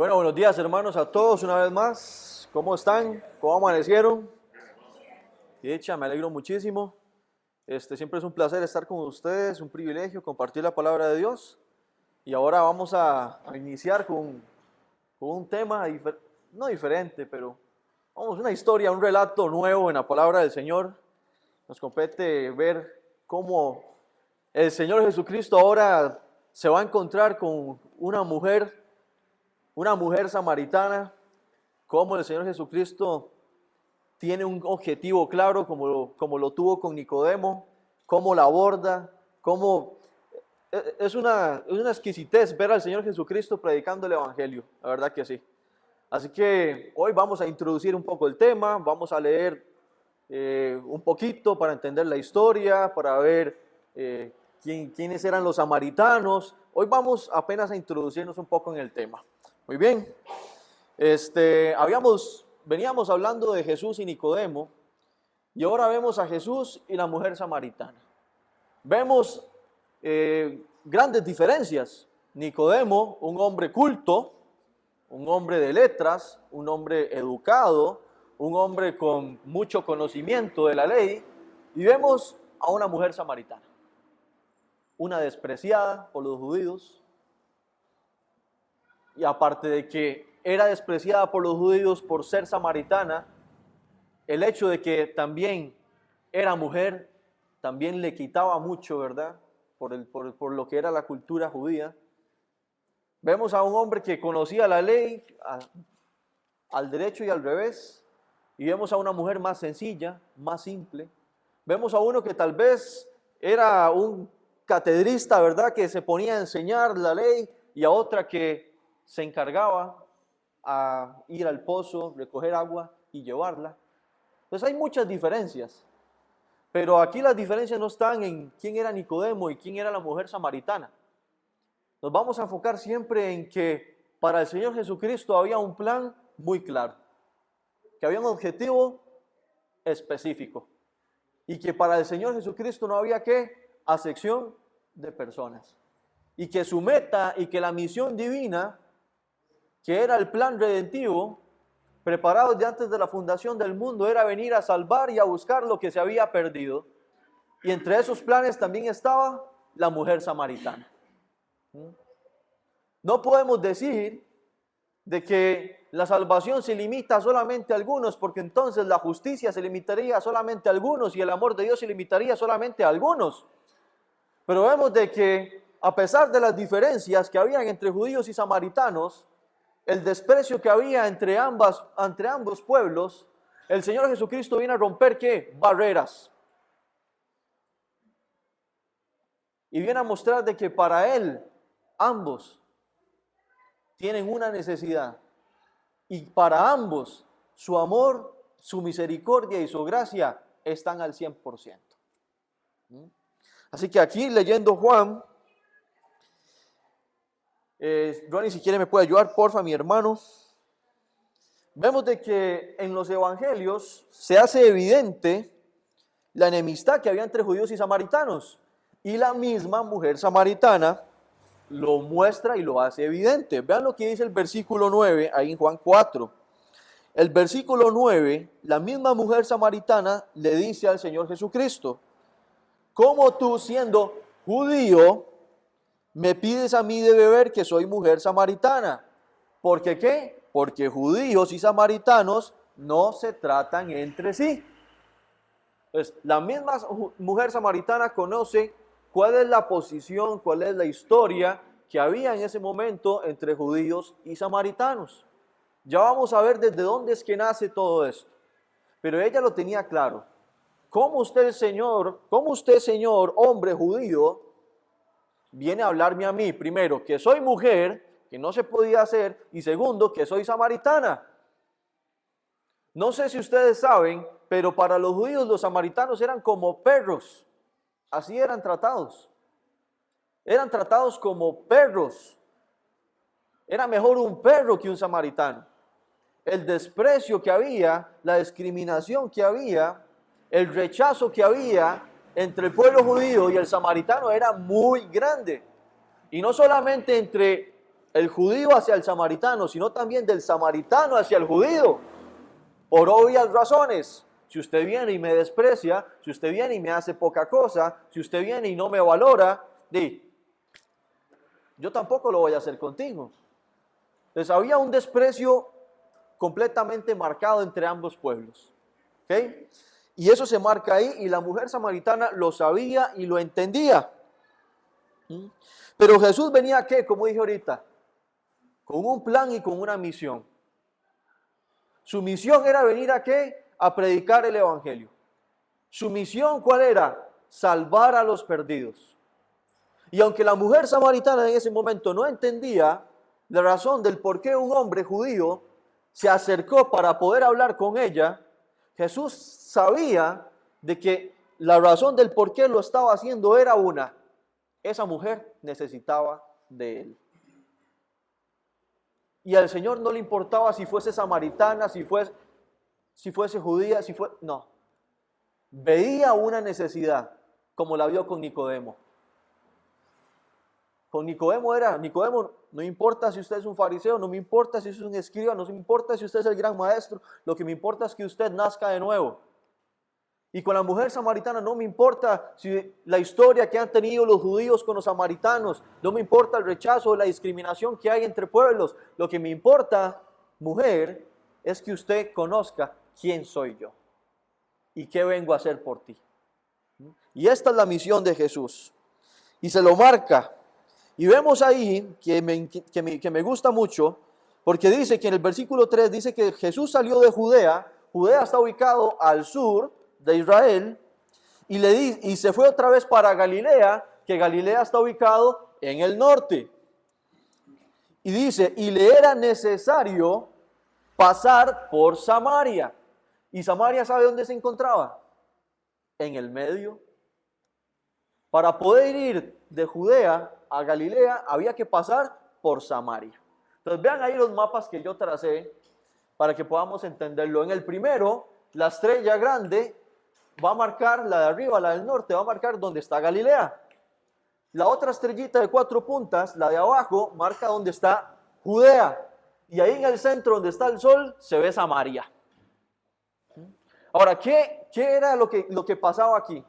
Bueno, buenos días hermanos a todos una vez más. ¿Cómo están? ¿Cómo amanecieron? Dicha, me alegro muchísimo. Siempre es un placer estar con ustedes, un privilegio compartir la palabra de Dios. Y ahora vamos a iniciar con un tema no diferente, pero vamos, una historia, un relato nuevo en la palabra del Señor. Nos compete ver cómo el Señor Jesucristo ahora se va a encontrar con una mujer samaritana, cómo el Señor Jesucristo tiene un objetivo claro, como lo tuvo con Nicodemo, cómo la aborda, cómo es una exquisitez ver al Señor Jesucristo predicando el Evangelio, la verdad que sí. Así que hoy vamos a introducir un poco el tema, vamos a leer un poquito para entender la historia, para ver quiénes eran los samaritanos. Hoy vamos apenas a introducirnos un poco en el tema. Muy bien, veníamos hablando de Jesús y Nicodemo, y ahora vemos a Jesús y la mujer samaritana. Vemos grandes diferencias. Nicodemo, un hombre culto, un hombre de letras, un hombre educado, un hombre con mucho conocimiento de la ley, y vemos a una mujer samaritana, una despreciada por los judíos. Y aparte de que era despreciada por los judíos por ser samaritana, el hecho de que también era mujer, también le quitaba mucho, ¿verdad? Por lo que era la cultura judía. Vemos a un hombre que conocía la ley al derecho y al revés, y vemos a una mujer más sencilla, más simple. Vemos a uno que tal vez era un catedrista, ¿verdad? Que se ponía a enseñar la ley, y a otra que se encargaba a ir al pozo, recoger agua y llevarla. Entonces hay muchas diferencias, pero aquí las diferencias no están en quién era Nicodemo y quién era la mujer samaritana. Nos vamos a enfocar siempre en que para el Señor Jesucristo había un plan muy claro, que había un objetivo específico, y que para el Señor Jesucristo no había acepción de personas, y que su meta y que la misión divina, que era el plan redentivo, preparado de antes de la fundación del mundo, era venir a salvar y a buscar lo que se había perdido. Y entre esos planes también estaba la mujer samaritana. No podemos decir de que la salvación se limita solamente a algunos, porque entonces la justicia se limitaría solamente a algunos y el amor de Dios se limitaría solamente a algunos. Pero vemos de que a pesar de las diferencias que habían entre judíos y samaritanos, el desprecio que había entre ambos pueblos, el Señor Jesucristo viene a romper barreras. Y viene a mostrar de que para Él ambos tienen una necesidad. Y para ambos su amor, su misericordia y su gracia están al 100%. Así que aquí leyendo Juan, Ronnie, si quiere me puede ayudar, porfa, mi hermano. Vemos de que en los evangelios se hace evidente la enemistad que había entre judíos y samaritanos. Y la misma mujer samaritana lo muestra y lo hace evidente. Vean lo que dice el versículo 9, ahí en Juan 4. El versículo 9, la misma mujer samaritana le dice al Señor Jesucristo: ¿cómo tú, siendo judío, me pides a mí de beber, que soy mujer samaritana? ¿Porque qué? Porque judíos y samaritanos no se tratan entre sí. Pues la misma mujer samaritana conoce cuál es la posición, cuál es la historia que había en ese momento entre judíos y samaritanos. Ya vamos a ver desde dónde es que nace todo esto. Pero ella lo tenía claro. ¿Cómo usted, Señor, hombre judío, viene a hablarme a mí, primero, que soy mujer, que no se podía hacer, y segundo, que soy samaritana? No sé si ustedes saben, pero para los judíos los samaritanos eran como perros. Así eran tratados. Eran tratados como perros. Era mejor un perro que un samaritano. El desprecio que había, la discriminación que había, el rechazo que había entre el pueblo judío y el samaritano era muy grande. Y no solamente entre el judío hacia el samaritano, sino también del samaritano hacia el judío, por obvias razones. Si usted viene y me desprecia, si usted viene y me hace poca cosa, si usted viene y no me valora, yo tampoco lo voy a hacer contigo. Entonces había un desprecio completamente marcado entre ambos pueblos. ¿Okay? Y eso se marca ahí, y la mujer samaritana lo sabía y lo entendía. Pero Jesús venía, ¿qué? Como dije ahorita, con un plan y con una misión. Su misión era venir ¿a qué? A predicar el evangelio. Su misión, ¿cuál era? Salvar a los perdidos. Y aunque la mujer samaritana en ese momento no entendía la razón del por qué un hombre judío se acercó para poder hablar con ella, Jesús sabía de que la razón del por qué lo estaba haciendo era una: esa mujer necesitaba de él. Y al Señor no le importaba si fuese samaritana, si fuese judía, no. Veía una necesidad, como la vio con Nicodemo. Con Nicodemo, no importa si usted es un fariseo, no me importa si usted es un escriba, no me importa si usted es el gran maestro, lo que me importa es que usted nazca de nuevo. Y con la mujer samaritana no me importa si la historia que han tenido los judíos con los samaritanos, no me importa el rechazo o la discriminación que hay entre pueblos. Lo que me importa, mujer, es que usted conozca quién soy yo y qué vengo a hacer por ti. Y esta es la misión de Jesús. Y se lo marca. Y vemos ahí que me gusta mucho, porque dice que en el versículo 3 dice que Jesús salió de Judea. Judea está ubicado al sur de Israel, y se fue otra vez para Galilea, que Galilea está ubicado en el norte. Y dice, y le era necesario pasar por Samaria. ¿Y Samaria sabe dónde se encontraba? En el medio. Para poder ir de Judea a Galilea había que pasar por Samaria. Entonces vean ahí los mapas que yo tracé para que podamos entenderlo. En el primero, la estrella grande va a marcar, la de arriba, la del norte, va a marcar dónde está Galilea. La otra estrellita de 4 puntas, la de abajo, marca dónde está Judea. Y ahí en el centro, donde está el sol, se ve Samaria. Ahora, ¿qué era lo que pasaba aquí?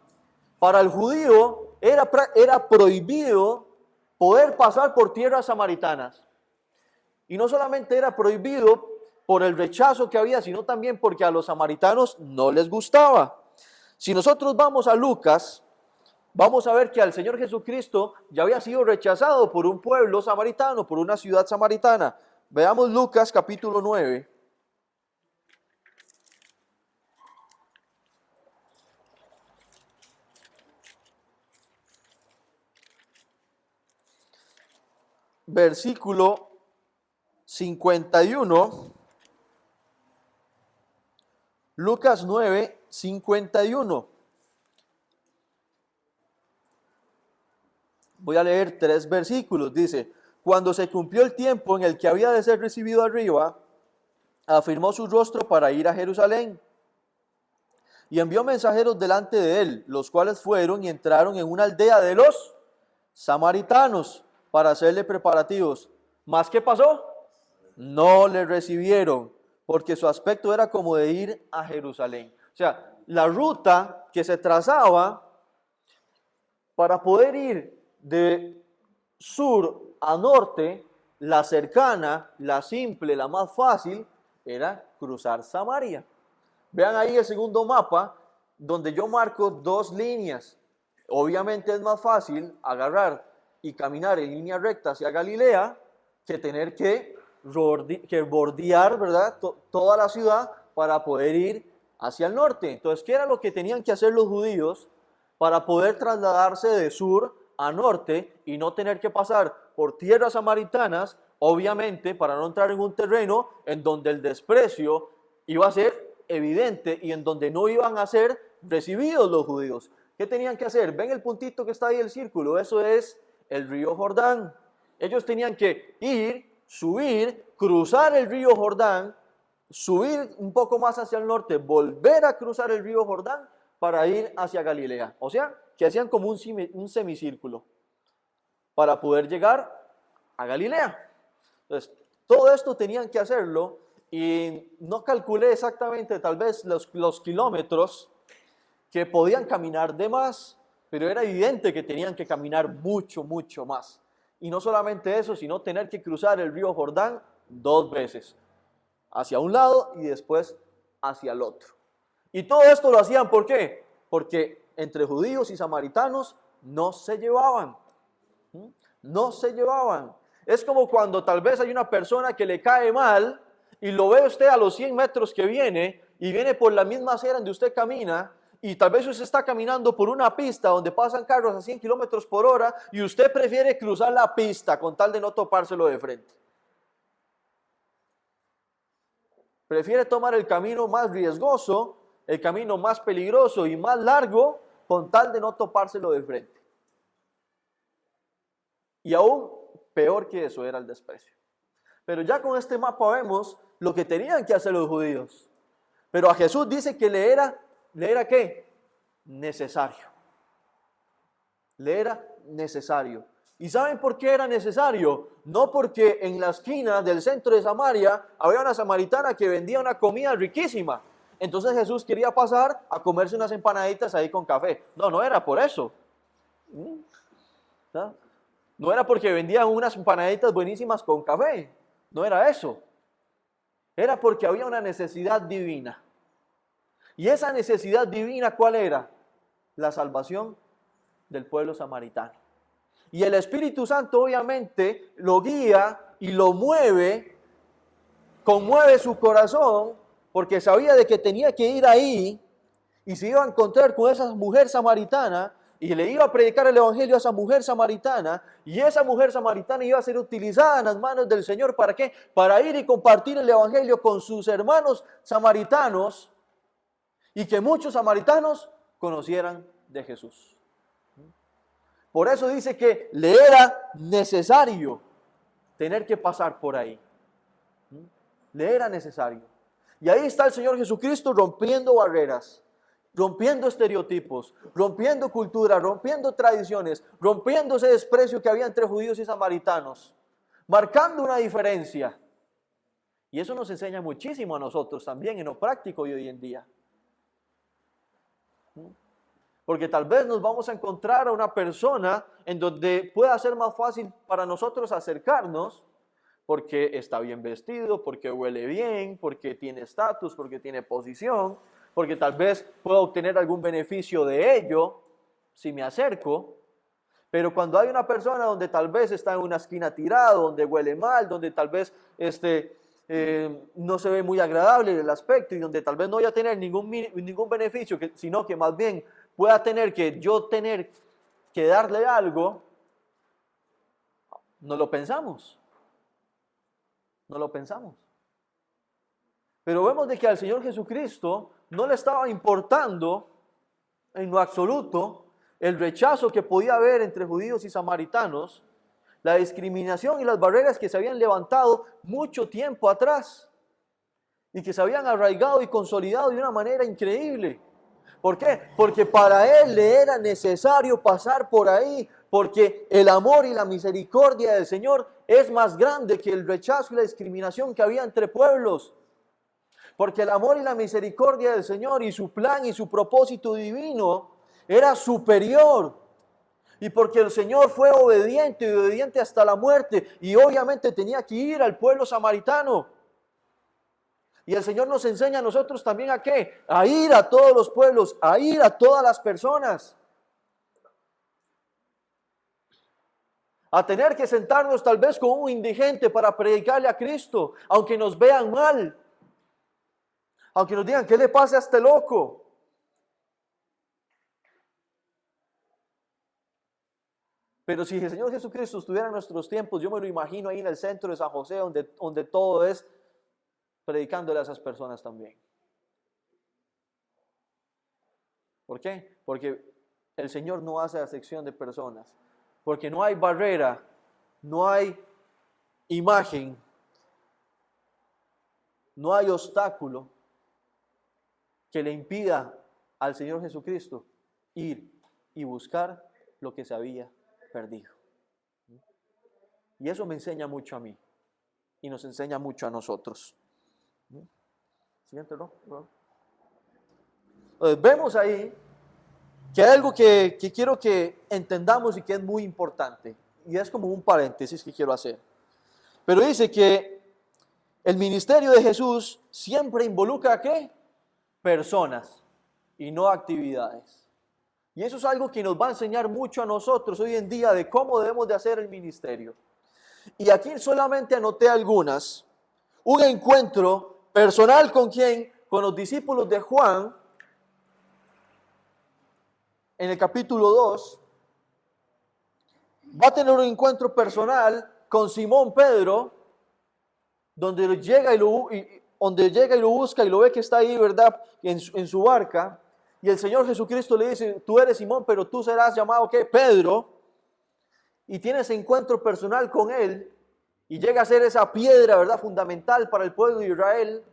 Para el judío era prohibido poder pasar por tierras samaritanas. Y no solamente era prohibido por el rechazo que había, sino también porque a los samaritanos no les gustaba. Si nosotros vamos a Lucas, vamos a ver que al Señor Jesucristo ya había sido rechazado por un pueblo samaritano, por una ciudad samaritana. Veamos Lucas capítulo 9. Versículo 51. Lucas 9, 51. Voy a leer 3 versículos. Dice, cuando se cumplió el tiempo en el que había de ser recibido arriba, afirmó su rostro para ir a Jerusalén. Y envió mensajeros delante de él, los cuales fueron y entraron en una aldea de los samaritanos para hacerle preparativos. ¿Más qué pasó? No le recibieron, porque su aspecto era como de ir a Jerusalén. O sea, la ruta que se trazaba para poder ir de sur a norte, la cercana, la simple, la más fácil, era cruzar Samaria. Vean ahí el segundo mapa, donde yo marco 2 líneas. Obviamente es más fácil agarrar y caminar en línea recta hacia Galilea que tener que bordear, ¿verdad?, toda la ciudad para poder ir hacia el norte. Entonces, ¿qué era lo que tenían que hacer los judíos para poder trasladarse de sur a norte y no tener que pasar por tierras samaritanas? Obviamente, para no entrar en un terreno en donde el desprecio iba a ser evidente y en donde no iban a ser recibidos los judíos. ¿Qué tenían que hacer? ¿Ven el puntito que está ahí, el círculo? Eso es el río Jordán. Ellos tenían que ir, subir, cruzar el río Jordán, subir un poco más hacia el norte, volver a cruzar el río Jordán para ir hacia Galilea. O sea, que hacían como un semicírculo para poder llegar a Galilea. Entonces, todo esto tenían que hacerlo y no calculé exactamente tal vez los kilómetros que podían caminar de más, pero era evidente que tenían que caminar mucho, mucho más. Y no solamente eso, sino tener que cruzar el río Jordán 2 veces, hacia un lado y después hacia el otro. Y todo esto lo hacían, ¿por qué? Porque entre judíos y samaritanos no se llevaban. No se llevaban. Es como cuando tal vez hay una persona que le cae mal y lo ve usted a los 100 metros que viene y viene por la misma acera donde usted camina y tal vez usted está caminando por una pista donde pasan carros a 100 kilómetros por hora y usted prefiere cruzar la pista con tal de no topárselo de frente. Prefiere tomar el camino más riesgoso, el camino más peligroso y más largo con tal de no topárselo de frente. Y aún peor que eso era el desprecio. Pero ya con este mapa vemos lo que tenían que hacer los judíos. Pero a Jesús dice que le era ¿qué? Necesario. Le era necesario. ¿Y saben por qué era necesario? No porque en la esquina del centro de Samaria había una samaritana que vendía una comida riquísima. Entonces Jesús quería pasar a comerse unas empanaditas ahí con café. No, no era por eso. ¿No? No era porque vendían unas empanaditas buenísimas con café. No era eso. Era porque había una necesidad divina. ¿Y esa necesidad divina cuál era? La salvación del pueblo samaritano. Y el Espíritu Santo obviamente lo guía y lo mueve, conmueve su corazón, porque sabía de que tenía que ir ahí y se iba a encontrar con esa mujer samaritana y le iba a predicar el evangelio a esa mujer samaritana, y esa mujer samaritana iba a ser utilizada en las manos del Señor. ¿Para qué? Para ir y compartir el evangelio con sus hermanos samaritanos y que muchos samaritanos conocieran de Jesús. Por eso dice que le era necesario tener que pasar por ahí. Le era necesario. Y ahí está el Señor Jesucristo rompiendo barreras, rompiendo estereotipos, rompiendo cultura, rompiendo tradiciones, rompiendo ese desprecio que había entre judíos y samaritanos, marcando una diferencia. Y eso nos enseña muchísimo a nosotros también en lo práctico y hoy en día. Porque tal vez nos vamos a encontrar a una persona en donde pueda ser más fácil para nosotros acercarnos, porque está bien vestido, porque huele bien, porque tiene estatus, porque tiene posición, porque tal vez pueda obtener algún beneficio de ello si me acerco. Pero cuando hay una persona donde tal vez está en una esquina tirado, donde huele mal, donde tal vez no se ve muy agradable el aspecto y donde tal vez no voy a tener ningún beneficio, sino que más bien pueda tener que darle algo, no lo pensamos. No lo pensamos. Pero vemos de que al Señor Jesucristo no le estaba importando en lo absoluto el rechazo que podía haber entre judíos y samaritanos, la discriminación y las barreras que se habían levantado mucho tiempo atrás y que se habían arraigado y consolidado de una manera increíble. ¿Por qué? Porque para él le era necesario pasar por ahí, porque el amor y la misericordia del Señor es más grande que el rechazo y la discriminación que había entre pueblos. Porque el amor y la misericordia del Señor y su plan y su propósito divino era superior. Y porque el Señor fue obediente y obediente hasta la muerte, y obviamente tenía que ir al pueblo samaritano. Y el Señor nos enseña a nosotros también ¿a qué? A ir a todos los pueblos, a ir a todas las personas. A tener que sentarnos tal vez con un indigente para predicarle a Cristo, aunque nos vean mal. Aunque nos digan, ¿qué le pasa a este loco? Pero si el Señor Jesucristo estuviera en nuestros tiempos, yo me lo imagino ahí en el centro de San José, donde todo es predicándole a esas personas también. ¿Por qué? Porque el Señor no hace acepción de personas. Porque no hay barrera, no hay imagen, no hay obstáculo que le impida al Señor Jesucristo ir y buscar lo que se había perdido. Y eso me enseña mucho a mí. y nos enseña mucho a nosotros. Siguiente, ¿no? Entonces, vemos ahí que hay algo que quiero que entendamos y que es muy importante, y es como un paréntesis que quiero hacer. Pero dice que el ministerio de Jesús siempre involucra ¿qué? Personas y no actividades. Y eso es algo que nos va a enseñar mucho a nosotros hoy en día de cómo debemos de hacer el ministerio. Y aquí solamente anoté algunas. Un encuentro personal ¿con quién? Con los discípulos de Juan, en el capítulo 2. Va a tener un encuentro personal con Simón Pedro, donde llega y lo busca y lo ve que está ahí, ¿verdad? En su barca. Y el Señor Jesucristo le dice, tú eres Simón, pero tú serás llamado, ¿qué? Pedro. Y tiene ese encuentro personal con él. Y llega a ser esa piedra, ¿verdad? Fundamental para el pueblo de Israel.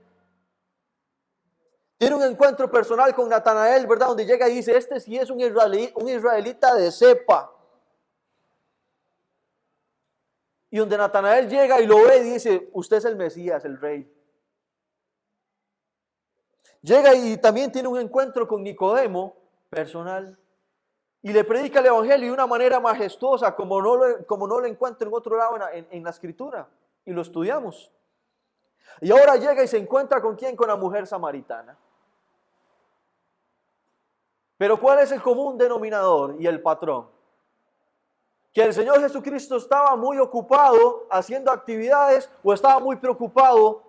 Tiene un encuentro personal con Natanael, ¿verdad? Donde llega y dice, este sí es un israelita de cepa. Y donde Natanael llega y lo ve y dice, usted es el Mesías, el Rey. Llega y también tiene un encuentro con Nicodemo, personal. Y le predica el Evangelio de una manera majestuosa, como no lo encuentro en otro lado en la Escritura. Y lo estudiamos. Y ahora llega y se encuentra ¿con quién? Con la mujer samaritana. Pero ¿cuál es el común denominador y el patrón? Que el Señor Jesucristo estaba muy ocupado haciendo actividades o estaba muy preocupado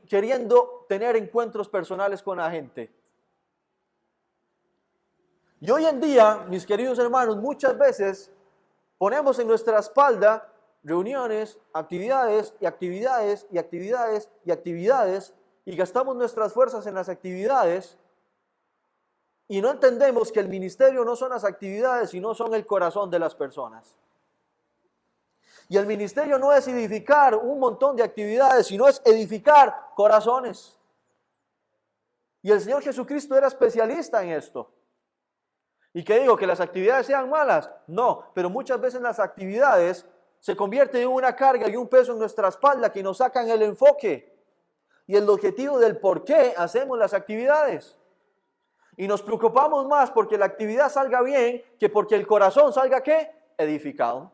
queriendo tener encuentros personales con la gente. Y hoy en día, mis queridos hermanos, muchas veces ponemos en nuestra espalda reuniones, actividades y actividades y actividades y actividades y gastamos nuestras fuerzas en las actividades y no entendemos que el ministerio no son las actividades, sino son el corazón de las personas. Y el ministerio no es edificar un montón de actividades, sino es edificar corazones. Y el Señor Jesucristo era especialista en esto. ¿Y qué digo? ¿Que las actividades sean malas? No, pero muchas veces las actividades se convierten en una carga y un peso en nuestra espalda que nos sacan el enfoque y el objetivo del por qué hacemos las actividades. Y nos preocupamos más porque la actividad salga bien que porque el corazón salga ¿qué? Edificado.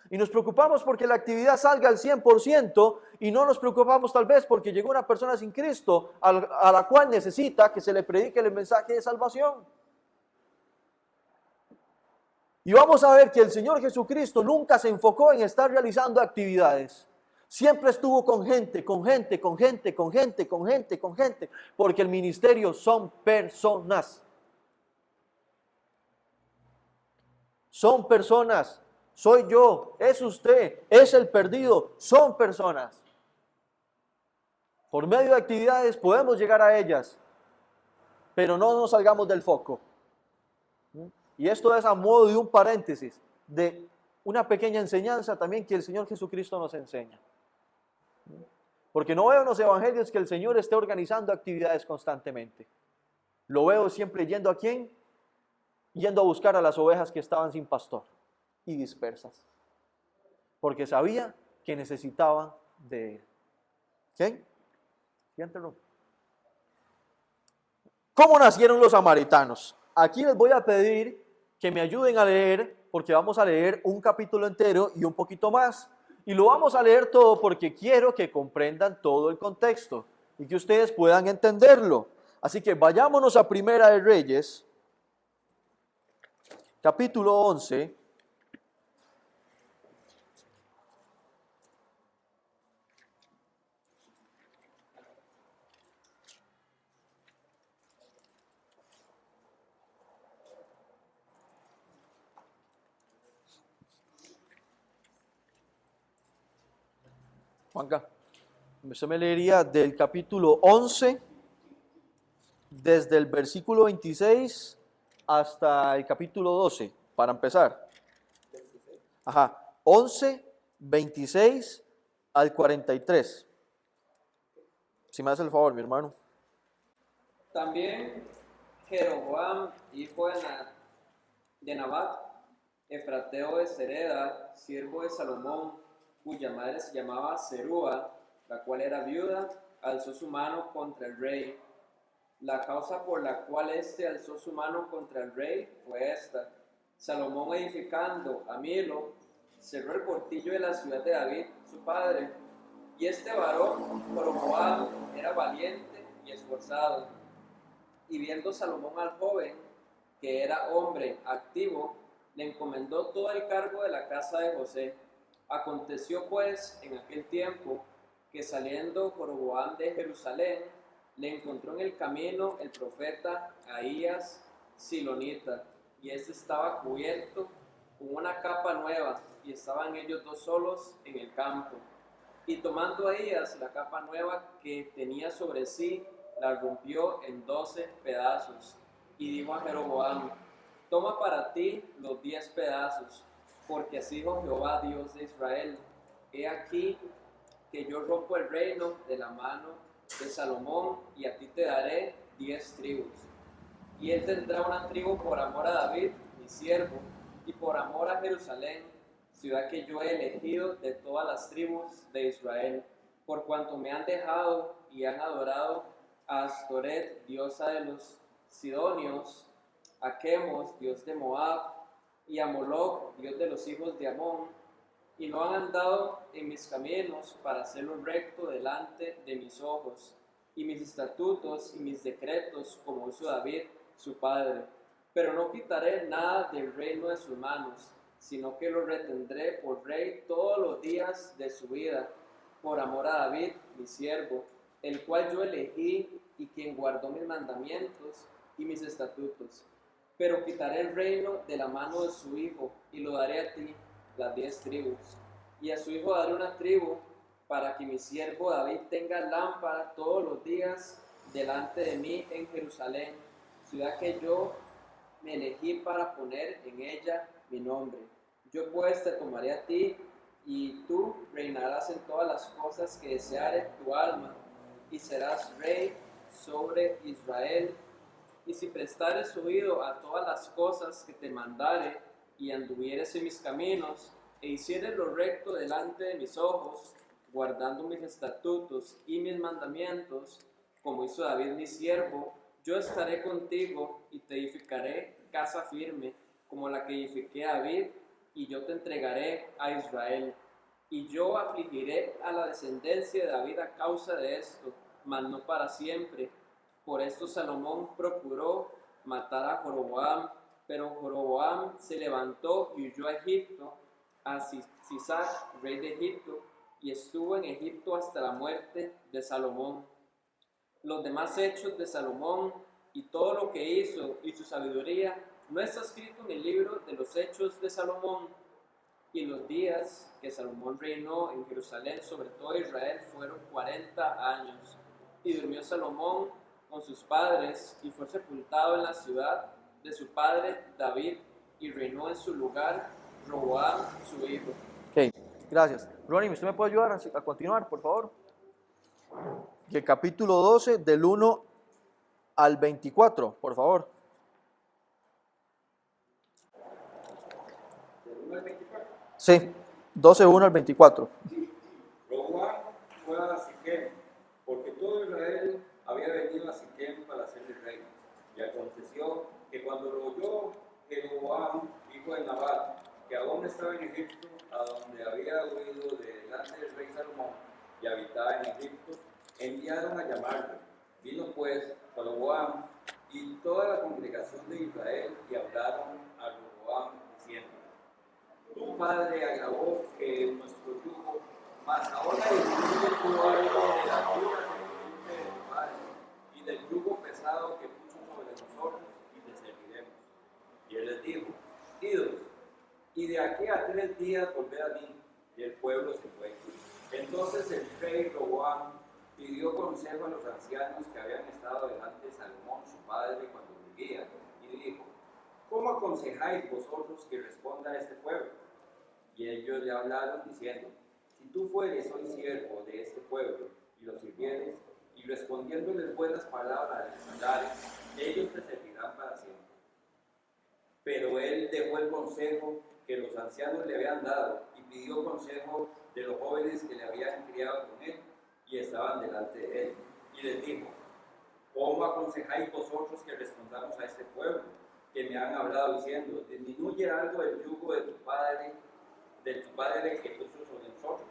Y nos preocupamos porque la actividad salga al 100% y no nos preocupamos tal vez porque llegó una persona sin Cristo a la cual necesita que se le predique el mensaje de salvación. Y vamos a ver que el Señor Jesucristo nunca se enfocó en estar realizando actividades. Siempre estuvo con gente, con gente, con gente, con gente, con gente, con gente, porque el ministerio son personas. Son personas. Soy yo, es usted, es el perdido, son personas. Por medio de actividades podemos llegar a ellas, pero no nos salgamos del foco. Y esto es a modo de un paréntesis, de una pequeña enseñanza también que el Señor Jesucristo nos enseña. Porque no veo en los evangelios que el Señor esté organizando actividades constantemente. Lo veo siempre yendo ¿a quién? Yendo a buscar a las ovejas que estaban sin pastor y dispersas. Porque sabía que necesitaban de él. ¿Quién? Siéntelo. ¿Cómo nacieron los samaritanos? Aquí les voy a pedir que me ayuden a leer, porque vamos a leer un capítulo entero y un poquito más. Y lo vamos a leer todo porque quiero que comprendan todo el contexto y que ustedes puedan entenderlo. Así que vayámonos a Primera de Reyes, capítulo 11. Juanca, usted me leería del capítulo 11, desde el versículo 26 hasta el capítulo 12, para empezar. Ajá, 11, 26 al 43. Si me hace el favor, mi hermano. También Jeroboam, hijo de Nabat, efrateo de Sereda, siervo de Salomón, cuya madre se llamaba Serúa, la cual era viuda, alzó su mano contra el rey. La causa por la cual éste alzó su mano contra el rey fue esta: Salomón, edificando a Milo, cerró el portillo de la ciudad de David, su padre. Y este varón, Roboam, era valiente y esforzado. Y viendo Salomón al joven, que era hombre activo, le encomendó todo el cargo de la casa de José. Aconteció pues en aquel tiempo que saliendo Roboam de Jerusalén, le encontró en el camino el profeta Ahías Silonita, y éste estaba cubierto con una capa nueva, y estaban ellos dos solos en el campo. Y tomando Ahías la capa nueva que tenía sobre sí, la rompió en 12 pedazos, y dijo a Jeroboam: toma para ti los 10 pedazos, porque así dijo Jehová, Dios de Israel: he aquí que yo rompo el reino de la mano de Salomón, y a ti te daré 10 tribus. Y él tendrá una tribu por amor a David, mi siervo, y por amor a Jerusalén, ciudad que yo he elegido de todas las tribus de Israel, por cuanto me han dejado y han adorado a Astoret, diosa de los Sidonios, a Chemos, dios de Moab, y a Moloc, dios de los hijos de Amón, y no han andado en mis caminos para hacerlo recto delante de mis ojos, y mis estatutos y mis decretos, como hizo David, su padre. Pero no quitaré nada del reino de sus manos, sino que lo retendré por rey todos los días de su vida, por amor a David, mi siervo, el cual yo elegí y quien guardó mis mandamientos y mis estatutos. Pero quitaré el reino de la mano de su hijo y lo daré a ti, las 10 tribus. Y a su hijo daré una tribu, para que mi siervo David tenga lámpara todos los días delante de mí en Jerusalén, ciudad que yo me elegí para poner en ella mi nombre. Yo pues te tomaré a ti, y tú reinarás en todas las cosas que deseare tu alma, y serás rey sobre Israel. Y si prestares oído a todas las cosas que te mandare, y anduvieres en mis caminos, e hicieres lo recto delante de mis ojos, guardando mis estatutos y mis mandamientos, como hizo David mi siervo, yo estaré contigo y te edificaré casa firme, como la que edifiqué a David, y yo te entregaré a Israel. Y yo afligiré a la descendencia de David a causa de esto, mas no para siempre. Por esto Salomón procuró matar a Jeroboam, pero Jeroboam se levantó y huyó a Egipto, a Sisac, rey de Egipto, y estuvo en Egipto hasta la muerte de Salomón. Los demás hechos de Salomón y todo lo que hizo y su sabiduría no está escrito en el libro de los hechos de Salomón. Y los días que Salomón reinó en Jerusalén sobre todo Israel fueron 40 años. Y durmió Salomón con sus padres y fue sepultado en la ciudad de su padre David, y reinó en su lugar Roboam su hijo. Ok, gracias. Ronnie, ¿usted me puede ayudar a continuar, por favor? Y el capítulo 12, del 1 al 24, por favor. Del 1 al 24. Sí, 12, 1 al 24. Roboam fue a Siquem, porque todo Israel había venido a Siquem para serle rey. Y aconteció que cuando lo oyó Jeroboam, hijo de Nabat, que aún estaba en Egipto, a donde había huido de delante del rey Salomón, y habitaba en Egipto, enviaron a llamarlo. Vino pues Jeroboam y toda la congregación de Israel, y hablaron a Roboam diciendo: tu padre agravó nuestro yugo, mas ahora disminuye tu algo de la dura servidumbre de tu padre, y del yugo pesado que puso sobre nosotros, y te serviremos. Y él les dijo: idos, y de aquí a 3 días volved a mí. Y el pueblo se fue. Entonces el rey Roboam pidió consejo a los ancianos que habían estado delante de Salomón, su padre, cuando vivía, y dijo: ¿cómo aconsejáis vosotros que responda a este pueblo? Y ellos le hablaron diciendo: si tú fueres hoy siervo de este pueblo y los sirvieres, y respondiéndoles buenas palabras les hablares, ellos te servirán para siempre. Pero él dejó el consejo que los ancianos le habían dado y pidió consejo de los jóvenes que le habían criado con él, y estaban delante de él. Y les dijo, ¿cómo aconsejáis vosotros que respondamos a este pueblo que me han hablado diciendo, disminuye algo el yugo de tu padre que puso sobre nosotros?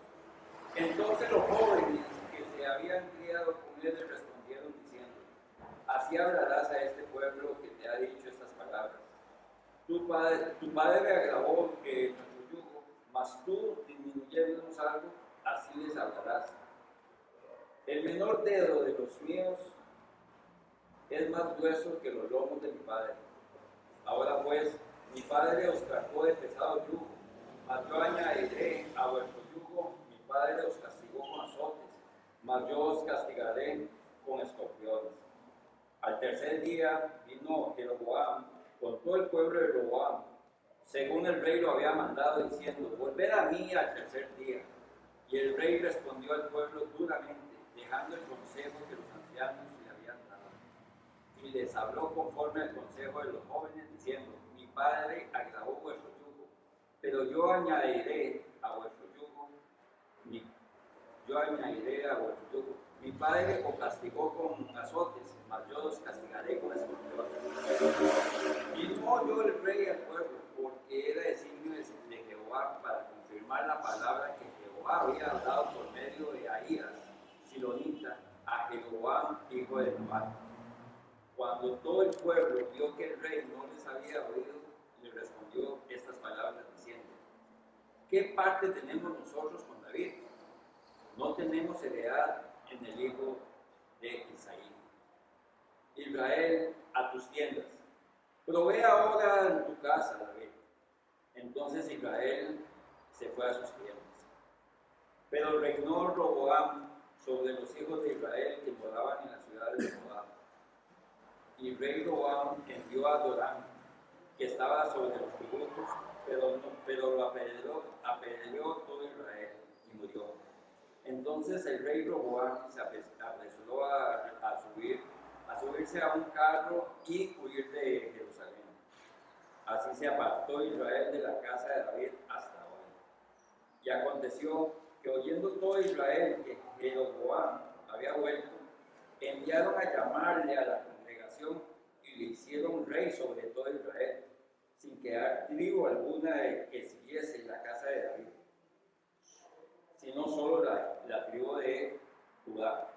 Entonces los jóvenes que se habían criado con él le respondieron diciendo, así hablarás a este pueblo que te ha dicho estas palabras. Tu padre agravó nuestro yugo, mas tú, disminuyéndonos algo, así les hablarás. El menor dedo de los míos es más grueso que los lomos de mi padre. Ahora pues, mi padre os cargó de pesado yugo, mas yo añadiré a vuestro yugo. Mi padre os castigó con azotes, mas yo os castigaré con escorpiones. Al tercer día vino Jeroboam con todo el pueblo de Roboam, según el rey lo había mandado, diciendo, volved a mí al tercer día. Y el rey respondió al pueblo duramente, dejando el consejo que los ancianos le habían dado. Y les habló conforme al consejo de los jóvenes, diciendo, mi padre agravó vuestro yugo, pero yo añadiré a vuestro yugo. Mi padre os castigó con azotes, mas yo os castigaré con escorpiones. Y no oyó el rey al pueblo, porque era designio de Jehová para confirmar la palabra que Jehová había dado por medio de Ahías, silonita, a Jeroboam, hijo de Nebat. Cuando todo el pueblo vio que el rey no les había oído, le respondió estas palabras diciendo, ¿qué parte tenemos nosotros con David? No tenemos heredad en el hijo de Isaí. Israel, a tus tiendas. Provee ahora en tu casa, David. Entonces Israel se fue a sus tiendas. Pero reinó Roboam sobre los hijos de Israel que moraban en las ciudades de Judá. Y rey Roboam envió a Doram, que estaba sobre los tributos, pero lo apedreó todo Israel y murió. Entonces el rey Roboam se apresuró a subirse a un carro y huir de Jerusalén. Así se apartó Israel de la casa de David hasta hoy. Y aconteció que oyendo todo Israel que Jeroboam había vuelto, enviaron a llamarle a la congregación y le hicieron rey sobre todo Israel, sin quedar tribu alguna que siguiese la casa de David, sino solo la tribu de Judá.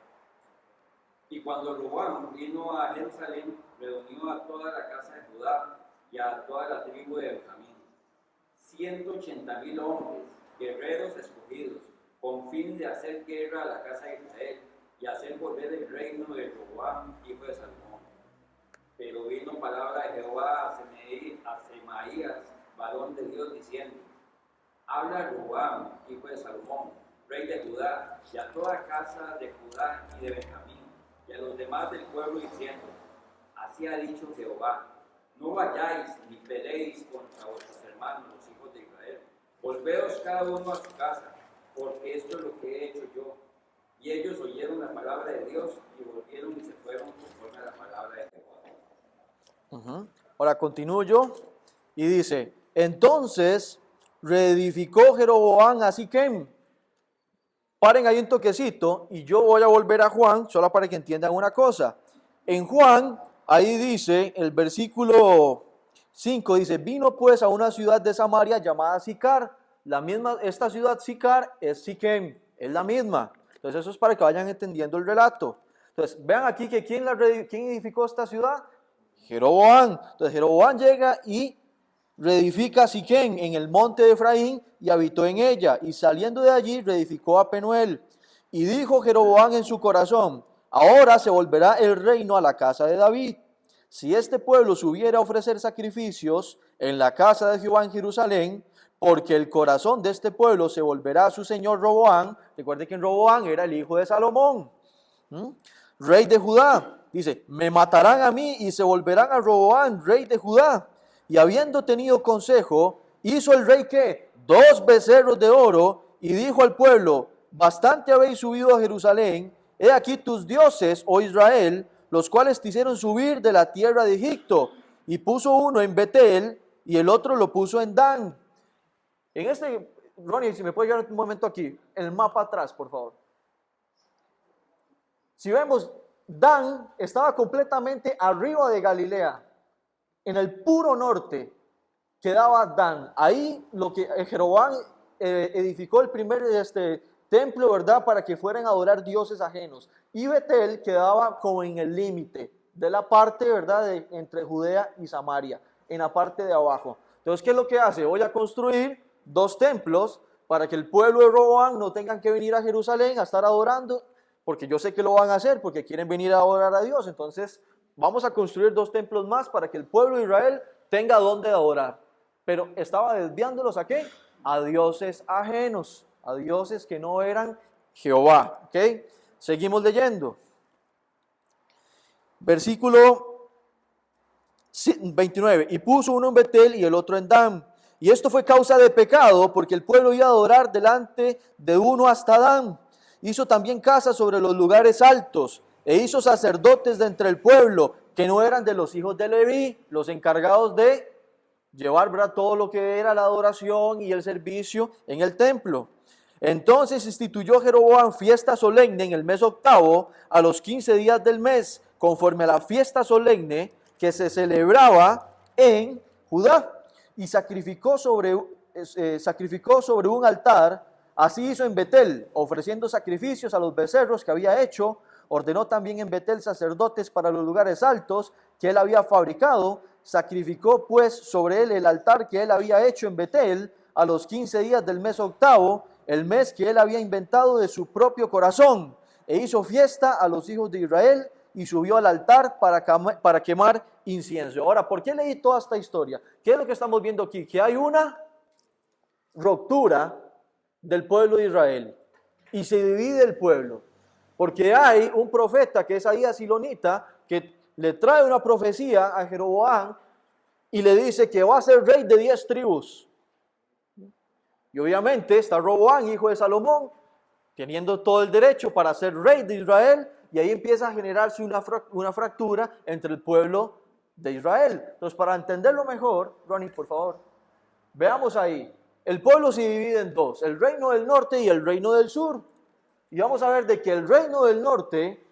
Y cuando Roboam vino a Jerusalén, reunió a toda la casa de Judá y a toda la tribu de Benjamín, 180,000 hombres, guerreros escogidos, con fin de hacer guerra a la casa de Israel y hacer volver el reino de Roboam, hijo de Salomón. Pero vino palabra de Jehová a Semaías, varón de Dios, diciendo, habla a Roboam, hijo de Salomón, rey de Judá, y a toda casa de Judá y de Benjamín, y a los demás del pueblo, diciendo, así ha dicho Jehová, no vayáis ni peleéis contra vuestros hermanos, los hijos de Israel, volveos cada uno a su casa, porque esto es lo que he hecho yo. Y ellos oyeron la palabra de Dios y volvieron y se fueron conforme a la palabra de Jehová. Ahora continúo yo y dice, entonces reedificó Jeroboam a Siquem. Paren ahí un toquecito y yo voy a volver a Juan, solo para que entiendan una cosa. En Juan, ahí dice, el versículo 5 dice, vino pues a una ciudad de Samaria llamada Sicar. Esta ciudad Sicar es Siquem, es la misma. Entonces eso es para que vayan entendiendo el relato. Entonces vean aquí que ¿quién edificó esta ciudad? Jeroboam. Entonces Jeroboam llega y reedifica Siquem en el monte de Efraín y habitó en ella, y saliendo de allí reedificó a Penuel. Y dijo Jeroboam en su corazón, ahora se volverá el reino a la casa de David. Si este pueblo subiera a ofrecer sacrificios en la casa de Jehová en Jerusalén, porque el corazón de este pueblo se volverá a su señor Roboam. Recuerde que Roboam era el hijo de Salomón, rey de Judá. Dice, me matarán a mí y se volverán a Roboam, rey de Judá. Y habiendo tenido consejo, hizo el rey ¿qué? 2 becerros de oro, y dijo al pueblo, bastante habéis subido a Jerusalén, he aquí tus dioses, oh Israel, los cuales te hicieron subir de la tierra de Egipto. Y puso uno en Betel, y el otro lo puso en Dan. En Ronnie, si me puede llevar un momento aquí, el mapa atrás, por favor. Si vemos, Dan estaba completamente arriba de Galilea, en el puro norte quedaba Dan. Ahí lo que Jeroboam edificó el primer templo, ¿verdad? Para que fueran a adorar dioses ajenos. Y Betel quedaba como en el límite de la parte, ¿verdad? Entre Judea y Samaria, en la parte de abajo. Entonces, ¿qué es lo que hace? Voy a construir 2 templos para que el pueblo de Roboam no tengan que venir a Jerusalén a estar adorando, porque yo sé que lo van a hacer, porque quieren venir a adorar a Dios. Entonces, vamos a construir 2 templos más para que el pueblo de Israel tenga donde adorar. Pero estaba desviándolos ¿a qué? A dioses ajenos, a dioses que no eran Jehová. ¿Ok? Seguimos leyendo. Versículo 29. Y puso uno en Betel y el otro en Dan. Y esto fue causa de pecado, porque el pueblo iba a adorar delante de uno hasta Dan. Hizo también casas sobre los lugares altos, e hizo sacerdotes de entre el pueblo, que no eran de los hijos de Leví, los encargados de llevar, ¿verdad?, todo lo que era la adoración y el servicio en el templo. Entonces instituyó Jeroboam fiesta solemne en el mes 8, a los 15 días del mes, conforme a la fiesta solemne que se celebraba en Judá, y sacrificó sobre un altar. Así hizo en Betel, ofreciendo sacrificios a los becerros que había hecho. Ordenó también en Betel sacerdotes para los lugares altos que él había fabricado. Sacrificó pues sobre él el altar que él había hecho en Betel a los 15 días del mes 8, el mes que él había inventado de su propio corazón. E hizo fiesta a los hijos de Israel y subió al altar para quemar incienso. Ahora, ¿por qué leí toda esta historia? ¿Qué es lo que estamos viendo aquí? Que hay una ruptura del pueblo de Israel y se divide el pueblo, porque hay un profeta que es Ahías Silonita que le trae una profecía a Jeroboam y le dice que va a ser rey de 10 tribus. Y obviamente está Roboam, hijo de Salomón, teniendo todo el derecho para ser rey de Israel, y ahí empieza a generarse una fractura entre el pueblo de Israel. Entonces, para entenderlo mejor, Ronnie, por favor, veamos ahí. El pueblo se divide en 2, el reino del norte y el reino del sur. Y vamos a ver de que el reino del norte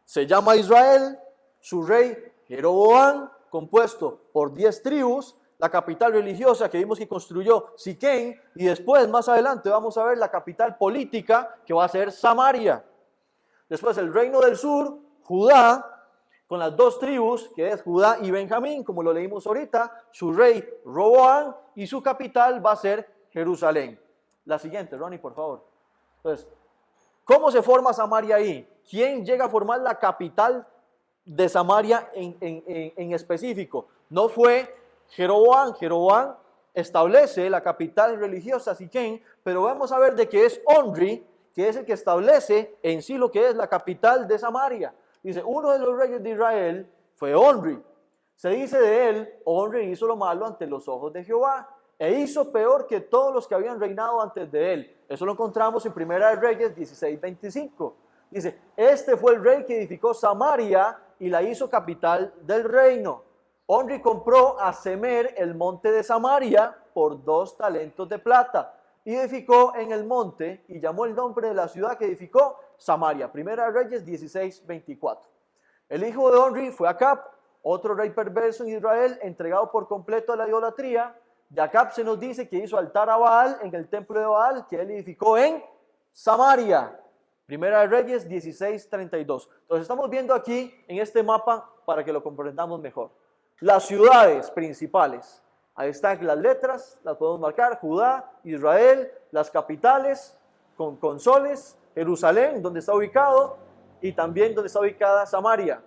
se llama Israel, su rey Jeroboam, compuesto por 10 tribus, la capital religiosa que vimos que construyó Siquem, y después, más adelante, vamos a ver la capital política que va a ser Samaria. Después el reino del sur, Judá, con las 2 tribus, que es Judá y Benjamín, como lo leímos ahorita, su rey Roboam, y su capital va a ser Jerusalén. La siguiente, Ronnie, por favor. Entonces, ¿cómo se forma Samaria ahí? ¿Quién llega a formar la capital de Samaria en específico? No fue Jeroboam. Jeroboam establece la capital religiosa, Siquem, pero vamos a ver de que es Omri, que es el que establece en sí lo que es la capital de Samaria. Dice, uno de los reyes de Israel fue Omri. Se dice de él, Omri hizo lo malo ante los ojos de Jehová, e hizo peor que todos los que habían reinado antes de él. Eso lo encontramos en Primera de Reyes 16:25. Dice, este fue el rey que edificó Samaria y la hizo capital del reino. Omri compró a Semer el monte de Samaria por 2 talentos de plata. Y edificó en el monte y llamó el nombre de la ciudad que edificó Samaria. Primera de Reyes 16:24. El hijo de Omri fue Acab, otro rey perverso en Israel, entregado por completo a la idolatría. De Acab se nos dice que hizo altar a Baal en el templo de Baal, que él edificó en Samaria. Primera de Reyes 16:32. Entonces estamos viendo aquí en este mapa para que lo comprendamos mejor. Las ciudades principales. Ahí están las letras, las podemos marcar: Judá, Israel, las capitales con soles, Jerusalén, donde está ubicado, y también donde está ubicada Samaria.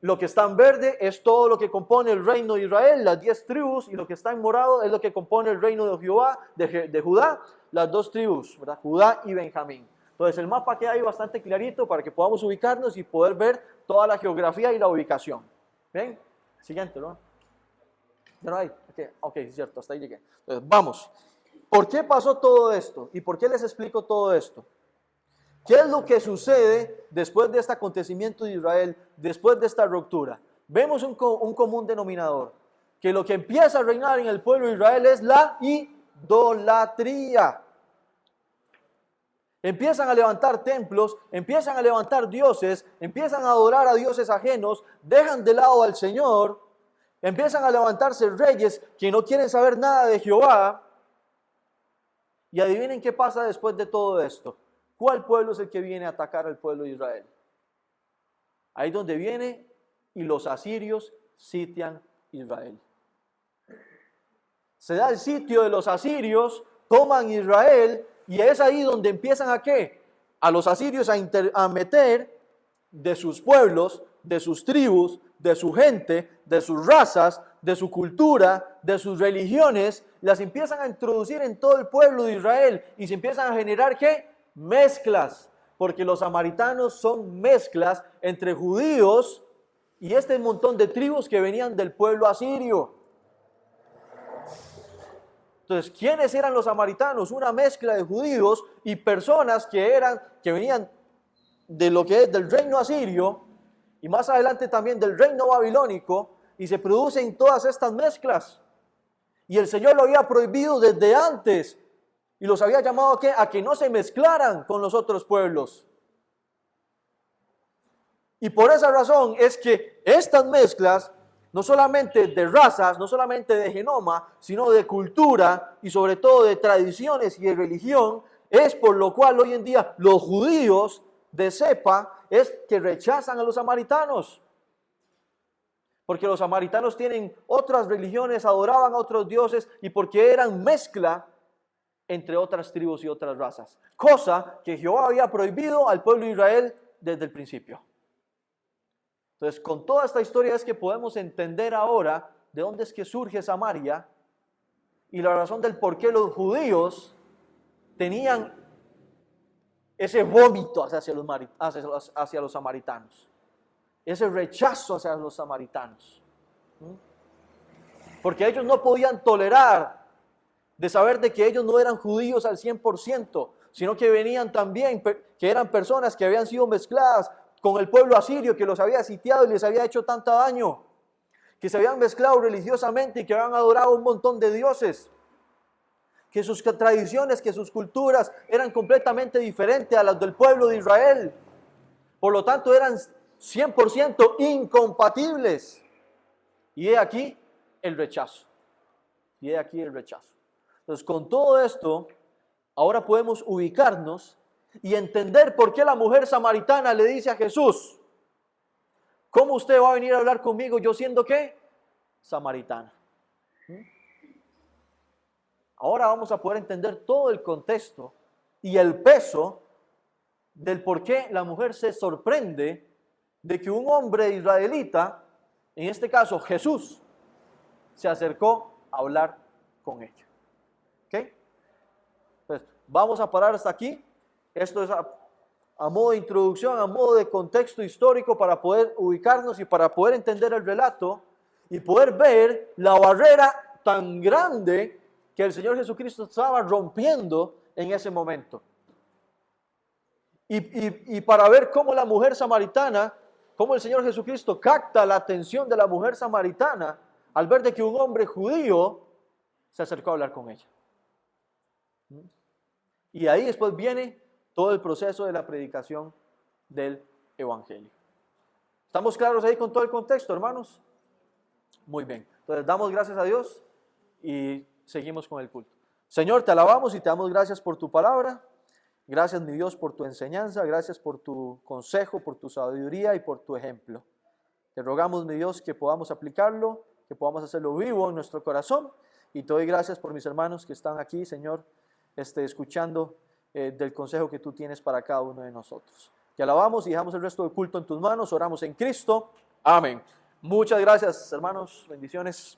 Lo que está en verde es todo lo que compone el reino de Israel, las 10 tribus, y lo que está en morado es lo que compone el reino de Jehová, de Judá, las 2 tribus, ¿verdad? Judá y Benjamín. Entonces el mapa queda ahí bastante clarito para que podamos ubicarnos y poder ver toda la geografía y la ubicación. ¿Bien? Siguiente, ¿no? ¿Ya no hay? Ok, es cierto, hasta ahí llegué. Entonces, vamos. ¿Por qué pasó todo esto? ¿Y por qué les explico todo esto? ¿Qué es lo que sucede después de este acontecimiento de Israel, después de esta ruptura? Vemos un común denominador, que lo que empieza a reinar en el pueblo de Israel es la idolatría. Empiezan a levantar templos, empiezan a levantar dioses, empiezan a adorar a dioses ajenos, dejan de lado al Señor, empiezan a levantarse reyes que no quieren saber nada de Jehová. Y adivinen qué pasa después de todo esto. ¿Cuál pueblo es el que viene a atacar al pueblo de Israel? Ahí donde viene y los asirios sitian Israel. Se da el sitio de los asirios, toman Israel y es ahí donde empiezan a ¿qué? A los asirios a meter de sus pueblos, de sus tribus, de su gente, de sus razas, de su cultura, de sus religiones, las empiezan a introducir en todo el pueblo de Israel y se empiezan a generar ¿qué? Mezclas, porque los samaritanos son mezclas entre judíos y este montón de tribus que venían del pueblo asirio. Entonces, ¿quiénes eran los samaritanos? Una mezcla de judíos y personas que venían de lo que es del reino asirio y más adelante también del reino babilónico, y se producen todas estas mezclas. Y el Señor lo había prohibido desde antes y los había llamado a que no se mezclaran con los otros pueblos. Y por esa razón es que estas mezclas, no solamente de razas, no solamente de genoma, sino de cultura y sobre todo de tradiciones y de religión, es por lo cual hoy en día los judíos de cepa es que rechazan a los samaritanos. Porque los samaritanos tienen otras religiones, adoraban a otros dioses y porque eran mezcla entre otras tribus y otras razas. Cosa que Jehová había prohibido al pueblo de Israel desde el principio. Entonces, con toda esta historia es que podemos entender ahora de dónde es que surge Samaria y la razón del por qué los judíos tenían ese vómito hacia los samaritanos, ese rechazo hacia los samaritanos. Porque ellos no podían tolerar de saber de que ellos no eran judíos al 100%, sino que venían también, que eran personas que habían sido mezcladas con el pueblo asirio que los había sitiado y les había hecho tanto daño, que se habían mezclado religiosamente y que habían adorado un montón de dioses, que sus tradiciones, que sus culturas eran completamente diferentes a las del pueblo de Israel. Por lo tanto, eran 100% incompatibles. Y he aquí el rechazo. Y he aquí el rechazo. Entonces, con todo esto, ahora podemos ubicarnos y entender por qué la mujer samaritana le dice a Jesús: ¿cómo usted va a venir a hablar conmigo yo siendo qué? Samaritana. Ahora vamos a poder entender todo el contexto y el peso del por qué la mujer se sorprende de que un hombre israelita, en este caso Jesús, se acercó a hablar con ella. ¿Ok? Entonces, vamos a parar hasta aquí. Esto es a modo de introducción, a modo de contexto histórico para poder ubicarnos y para poder entender el relato y poder ver la barrera tan grande que el Señor Jesucristo estaba rompiendo en ese momento. Y para ver cómo la mujer samaritana, cómo el Señor Jesucristo capta la atención de la mujer samaritana al ver de que un hombre judío se acercó a hablar con ella. Y ahí después viene todo el proceso de la predicación del Evangelio. ¿Estamos claros ahí con todo el contexto, hermanos? Muy bien. Entonces damos gracias a Dios y seguimos con el culto. Señor, te alabamos y te damos gracias por tu palabra. Gracias, mi Dios, por tu enseñanza. Gracias por tu consejo, por tu sabiduría y por tu ejemplo. Te rogamos, mi Dios, que podamos aplicarlo, que podamos hacerlo vivo en nuestro corazón. Y te doy gracias por mis hermanos que están aquí, Señor, escuchando del consejo que tú tienes para cada uno de nosotros. Te alabamos y dejamos el resto del culto en tus manos. Oramos en Cristo. Amén. Muchas gracias, hermanos. Bendiciones.